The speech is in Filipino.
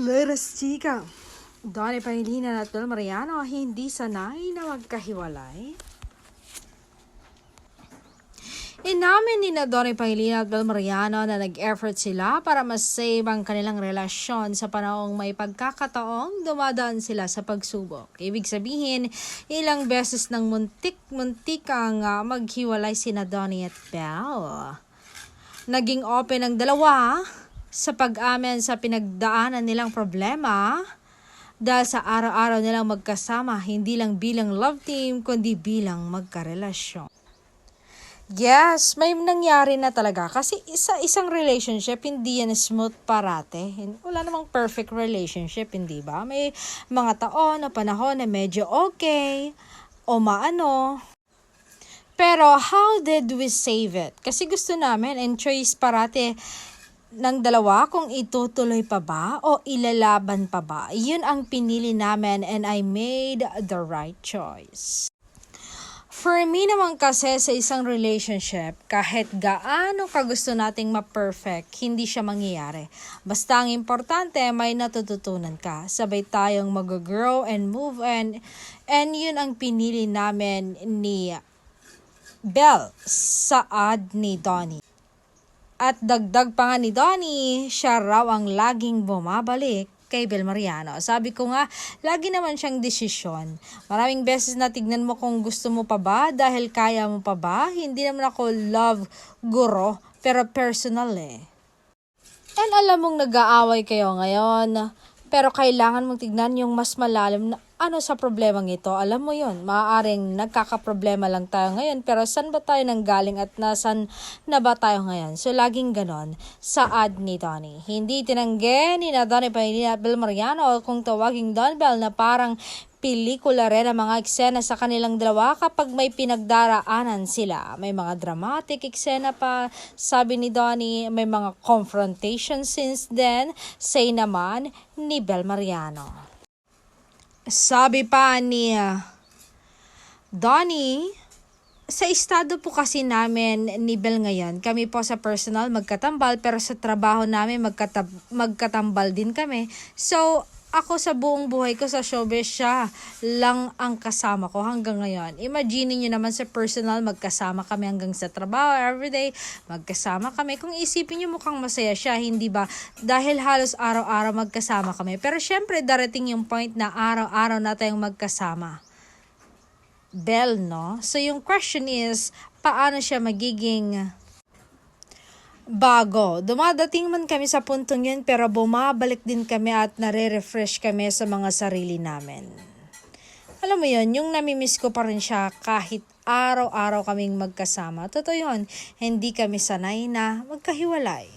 Let's chika. Donnie Pangilinan at Bel Mariano hindi sanay na magkahiwalay. Inamin ni na Donnie Pangilinan at Bel Mariano na nag-effort sila para mas-save ang kanilang relasyon sa panahong may pagkakataong dumadaan sila sa pagsubok. Ibig sabihin, ilang beses nang muntik ang maghiwalay sina Donnie at Bel. Naging open ang dalawa sa pag-amin sa pinagdaanan nilang problema dahil sa araw-araw nilang magkasama, hindi lang bilang love team, kundi bilang magkarelasyon. Yes, may nangyari na talaga kasi isang relationship, hindi yan smooth parate. Wala namang perfect relationship, hindi ba? May mga taon na panahon na medyo okay o maano. Pero how did we save it? Kasi gusto namin and choice parate ng dalawa kung itutuloy pa ba o ilalaban pa ba. Yun ang pinili namin and I made the right choice. For me naman kasi sa isang relationship, kahit gaano kagusto nating ma-perfect, hindi siya mangyayari. Basta ang importante, may natututunan ka. Sabay tayong mag-grow and move and yun ang pinili namin ni Bel sa ad ni Donnie. At dagdag pa nga ni Donnie, siya raw ang laging bumabalik kay Bel Mariano. Sabi ko nga, lagi naman siyang desisyon. Maraming beses na tignan mo kung gusto mo pa ba, dahil kaya mo pa ba. Hindi naman ako love guru, pero personal eh. And alam mong nag-aaway kayo ngayon, pero kailangan mong tignan yung mas malalim na ano sa problemang ito. Alam mo yun, maaaring nagkakaproblema lang tayo ngayon, pero saan ba tayo nanggaling at nasan na ba tayo ngayon? So, laging ganon sa ad ni Donnie. Hindi tinanggi ni na Donnie Pangilinan at Bel Mariano kung tawaging Don Bel na parang pelikula rin ang mga eksena sa kanilang dalawa kapag may pinagdaraanan sila. May mga dramatic eksena pa, sabi ni Donnie, may mga confrontation scenes din, say naman ni Bel Mariano. Sabi pa ni Donnie, sa estado po kasi namin ni Bel ngayon, kami po sa personal magkatambal, pero sa trabaho namin magkatambal din kami. So, ako sa buong buhay ko sa showbiz, siya lang ang kasama ko hanggang ngayon. Imagine niyo naman sa personal, magkasama kami hanggang sa trabaho, everyday, magkasama kami. Kung isipin niyo mukhang masaya siya, hindi ba? Dahil halos araw-araw magkasama kami. Pero syempre, darating yung point na araw-araw na tayong magkasama. Bel, no? So yung question is, paano siya magiging bago? Dumadating man kami sa puntong yun, pero bumabalik din kami at nare-refresh kami sa mga sarili namin. Alam mo yun, yung namimiss ko pa rin siya kahit araw-araw kaming magkasama. Totoo yun, hindi kami sanay na magkahiwalay.